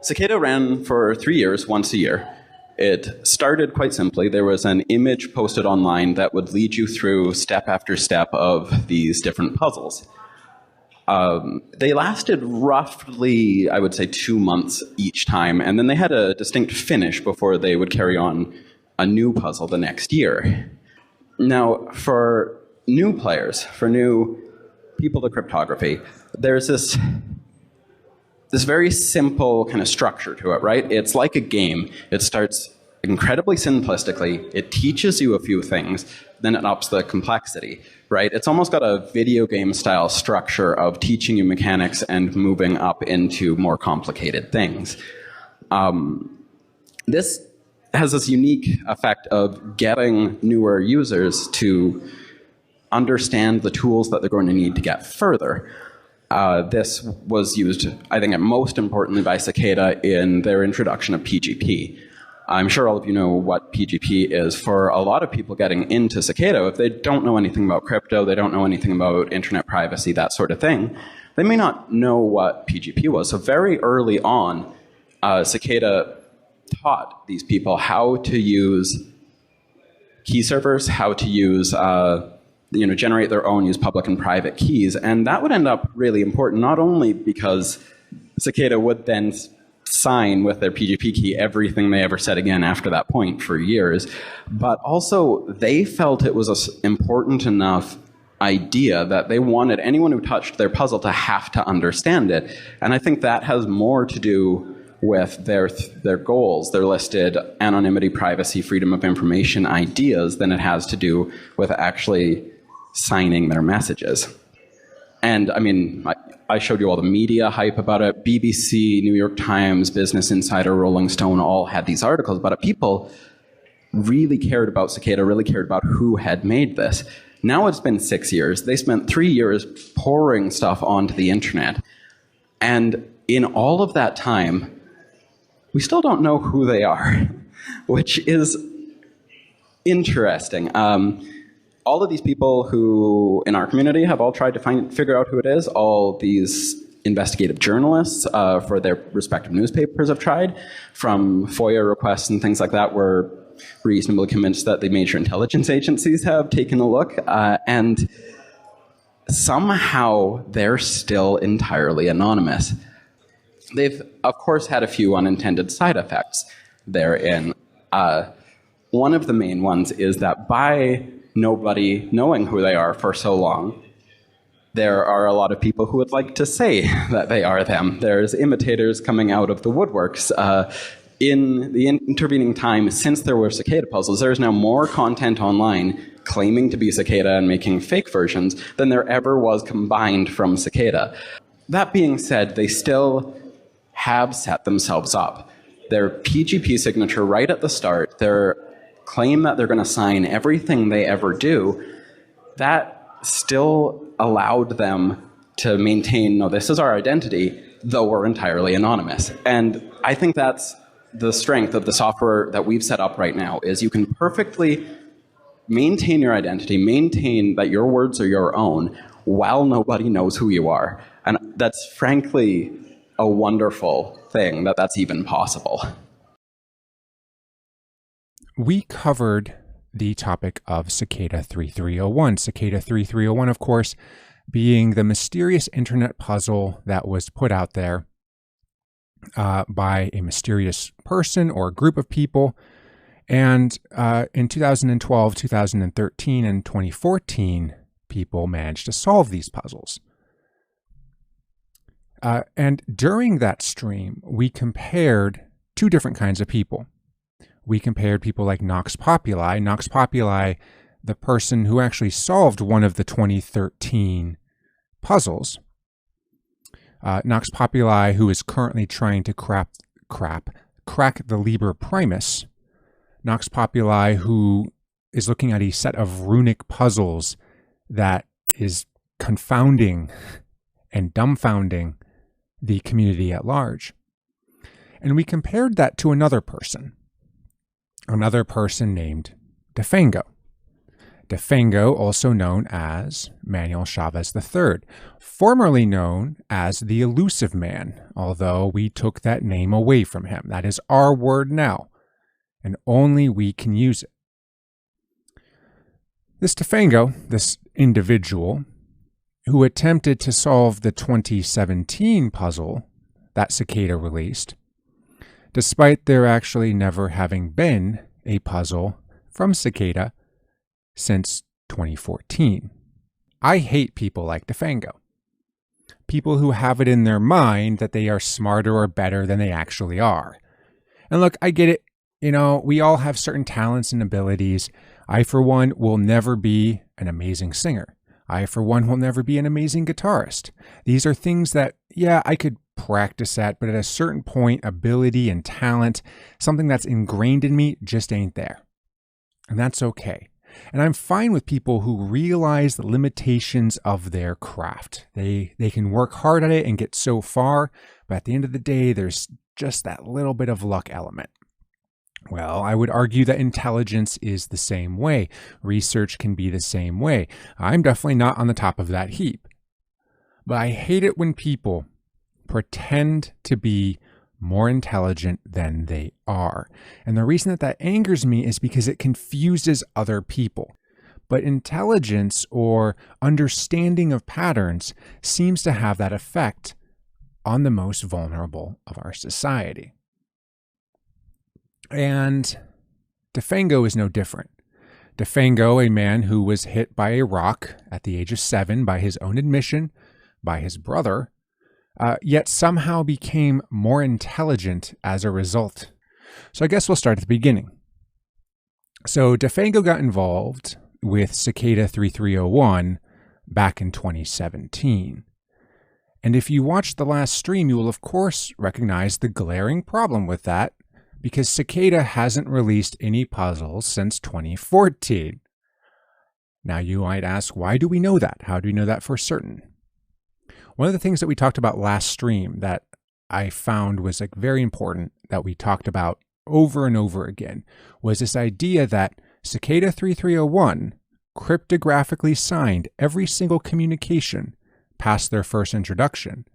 Cicada ran for 3 years, once a year. It started quite simply. There was an image posted online that would lead you through step after step of these different puzzles. They lasted roughly, I would say, 2 months each time, and then they had a distinct finish before they would carry on a new puzzle the next year. Now, for new players, for new people to cryptography, there's this very simple kind of structure to it, right? It's like a game. It starts incredibly simplistically. It teaches you a few things, then it ups the complexity, right? It's almost got a video game style structure of teaching you mechanics and moving up into more complicated things. This has this unique effect of getting newer users to understand the tools that they're going to need to get further. This was used, I think, most importantly by Cicada in their introduction of PGP. I'm sure all of you know what PGP is. For a lot of people getting into Cicada, if they don't know anything about crypto, they don't know anything about internet privacy, that sort of thing, they may not know what PGP was. So very early on, Cicada taught these people how to use key servers, how to use generate their own, use public and private keys. And that would end up really important, not only because Cicada would then sign with their PGP key everything they ever said again after that point for years, but also they felt it was an important enough idea that they wanted anyone who touched their puzzle to have to understand it. And I think that has more to do with their goals, their listed anonymity, privacy, freedom of information ideas than it has to do with actually signing their messages. And I mean, I showed you all the media hype about it. BBC, New York Times, Business Insider, Rolling Stone all had these articles about it. People really cared about Cicada, really cared about who had made this. Now it's been 6 years. They spent 3 years pouring stuff onto the internet. And in all of that time, we still don't know who they are, which is interesting. All of these people who in our community have all tried to figure out who it is. All these investigative journalists for their respective newspapers have tried. From FOIA requests and things like that, we're reasonably convinced that the major intelligence agencies have taken a look. And somehow they're still entirely anonymous. They've, of course, had a few unintended side effects therein. One of the main ones is that by nobody knowing who they are for so long, there are a lot of people who would like to say that they are them. There's imitators coming out of the woodworks. In the intervening time since there were Cicada puzzles, there's now more content online claiming to be Cicada and making fake versions than there ever was combined from Cicada. That being said, they still have set themselves up. Their PGP signature right at the start, their claim that they're going to sign everything they ever do, that still allowed them to maintain, no, this is our identity, though we're entirely anonymous. And I think that's the strength of the software that we've set up right now, is you can perfectly maintain your identity, maintain that your words are your own, while nobody knows who you are. And that's frankly a wonderful thing that that's even possible. We covered the topic of Cicada 3301. Cicada 3301, of course, being the mysterious internet puzzle that was put out there by a mysterious person or a group of people. And in 2012, 2013, and 2014, people managed to solve these puzzles. And during that stream, we compared two different kinds of people. We compared people like Nox Populi. Nox Populi, the person who actually solved one of the 2013 puzzles. Nox Populi, who is currently trying to crack the Liber Primus. Nox Populi, who is looking at a set of runic puzzles that is confounding and dumbfounding the community at large. And we compared that to another person named Defango. Defango, also known as Manuel Chavez III, formerly known as the Elusive Man, although we took that name away from him. That is our word now, and only we can use it. This Defango, this individual, who attempted to solve the 2017 puzzle that Cicada released, despite there actually never having been a puzzle from Cicada since 2014. I hate people like Defango. People who have it in their mind that they are smarter or better than they actually are. And look, I get it. You know, we all have certain talents and abilities. I, for one, will never be an amazing singer. I, for one, will never be an amazing guitarist. These are things that, yeah, I could practice at, but at a certain point, ability and talent, something that's ingrained in me, just ain't there. And that's okay. And I'm fine with people who realize the limitations of their craft. They can work hard at it and get so far, but at the end of the day, there's just that little bit of luck element. Well, I would argue that intelligence is the same way. Research can be the same way. I'm definitely not on the top of that heap. But I hate it when people pretend to be more intelligent than they are. And the reason that that angers me is because it confuses other people. But intelligence or understanding of patterns seems to have that effect on the most vulnerable of our society. And Defango is no different. Defango, a man who was hit by a rock at the age of 7 by his own admission, by his brother, yet somehow became more intelligent as a result. So I guess we'll start at the beginning. So Defango got involved with Cicada 3301 back in 2017. And if you watched the last stream, you will of course recognize the glaring problem with that, because Cicada hasn't released any puzzles since 2014. Now you might ask, why do we know that? How do we know that for certain? One of the things that we talked about last stream that I found was like very important that we talked about over and over again was this idea that Cicada 3301 cryptographically signed every single communication past their first introduction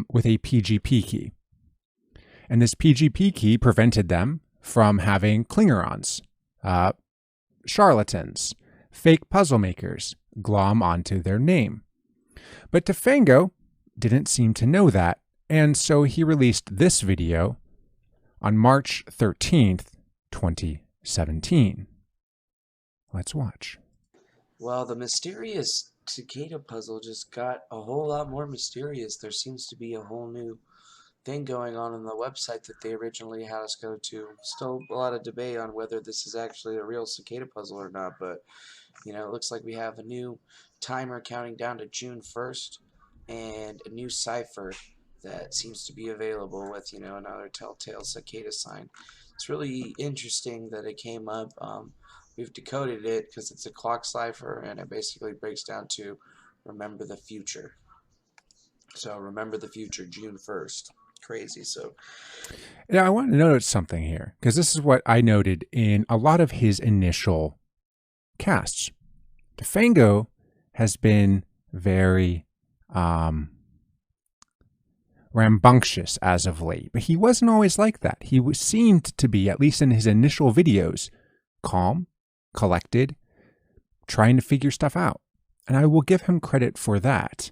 with a PGP key. And this PGP key prevented them from having Klingerons, charlatans, fake puzzle makers glom onto their name. But Defango didn't seem to know that, and so he released this video on March 13th, 2017. Let's watch. Well, the mysterious Cicada puzzle just got a whole lot more mysterious. There seems to be a whole new thing going on the website that they originally had us go to. Still a lot of debate on whether this is actually a real Cicada puzzle or not, but you know, it looks like we have a new timer counting down to June 1st and a new cipher that seems to be available with, you know, another telltale cicada sign. It's really interesting that it came up. We've decoded it because it's a clock cipher, and it basically breaks down to remember the future. So remember the future, June 1st. Crazy. So now I want to notice something here, because this is what I noted in a lot of his initial casts. Defango has been very rambunctious as of late, but he wasn't always like that. He seemed to be, at least in his initial videos, calm, collected, trying to figure stuff out. And I will give him credit for that.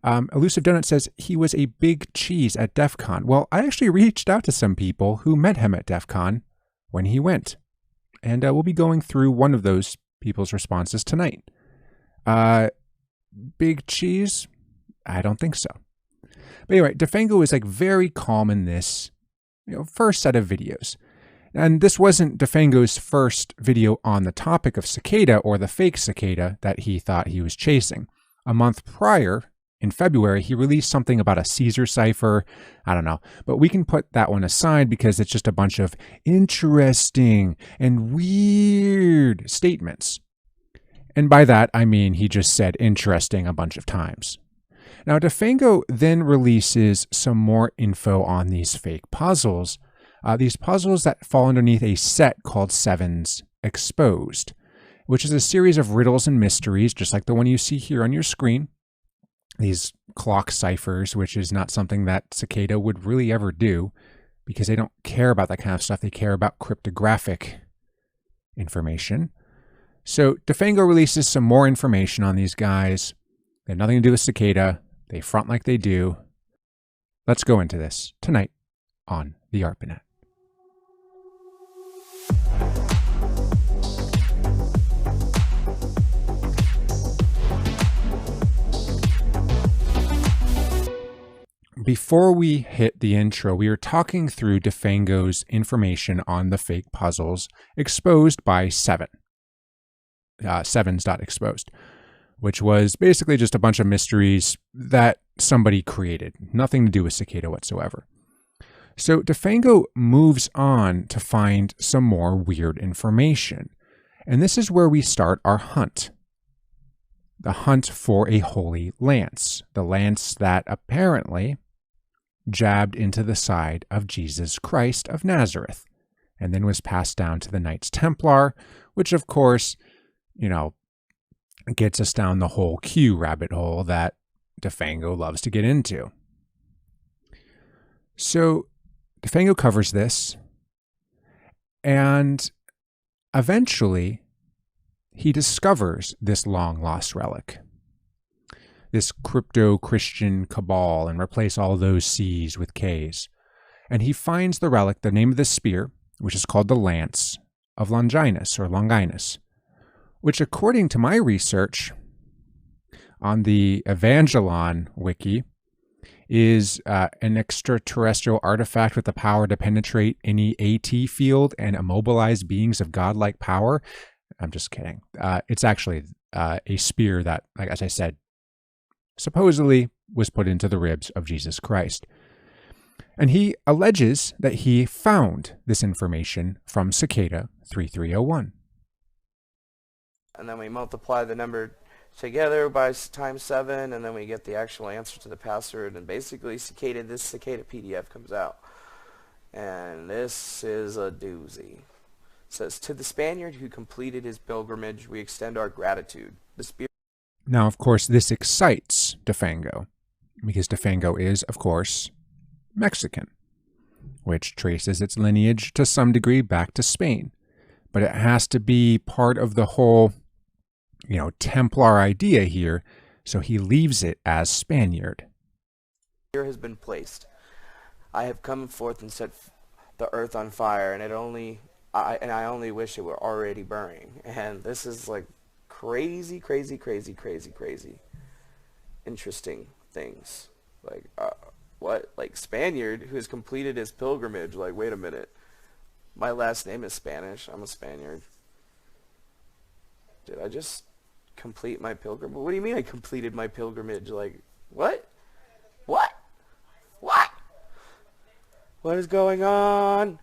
Elusive Donut says he was a big cheese at DEF CON. Well, I actually reached out to some people who met him at DEF CON when he went. And we'll be going through one of those people's responses tonight. Big cheese? I don't think so. But anyway, Defango is like very calm in this, first set of videos. And this wasn't Defango's first video on the topic of Cicada or the fake Cicada that he thought he was chasing. A month prior, in February, he released something about a Caesar cipher. I don't know. But we can put that one aside because it's just a bunch of interesting and weird statements. And by that, I mean he just said interesting a bunch of times. Now, Defango then releases some more info on these fake puzzles. These puzzles that fall underneath a set called Sevens Exposed. which is a series of riddles and mysteries, just like the one you see here on your screen. These clock ciphers, which is not something that Cicada would really ever do, because they don't care about that kind of stuff. They care about cryptographic information. So Defango releases some more information on these guys. They have nothing to do with Cicada. They front like they do. Let's go into this tonight on the ARPANET. Before we hit the intro, we are talking through Defango's information on the fake puzzles exposed by Sevens.exposed, which was basically just a bunch of mysteries that somebody created. Nothing to do with Cicada whatsoever. So Defango moves on to find some more weird information. And this is where we start our hunt. The hunt for a holy lance. The lance that apparently jabbed into the side of Jesus Christ of Nazareth, and then was passed down to the Knights Templar, which of course, gets us down the whole Q rabbit hole that Defango loves to get into. So Defango covers this, and eventually he discovers this long-lost relic, this crypto-Christian cabal, and replace all those C's with K's. And he finds the relic, the name of the spear, which is called the Lance of Longinus, which according to my research on the Evangelon wiki is an extraterrestrial artifact with the power to penetrate any AT field and immobilize beings of godlike power. I'm just kidding. It's actually a spear that, like as I said, supposedly was put into the ribs of Jesus Christ. And he alleges that he found this information from Cicada 3301. And then we multiply the number together by times 7, and then we get the actual answer to the password. And basically, this Cicada PDF comes out. And this is a doozy. It says, "To the Spaniard who completed his pilgrimage, we extend our gratitude. The spear." Now, of course, this excites Defango, because Defango is, of course, Mexican, which traces its lineage to some degree back to Spain. But it has to be part of the whole, Templar idea here, so he leaves it as Spaniard. "Here has been placed. I have come forth and set the earth on fire, and I only wish it were already burning." And this is like crazy interesting things. Like, what? Like, Spaniard who has completed his pilgrimage. Like, wait a minute. My last name is Spanish. I'm a Spaniard. Did I just complete my pilgrimage? What do you mean I completed my pilgrimage? Like, what? What? What? What is going on?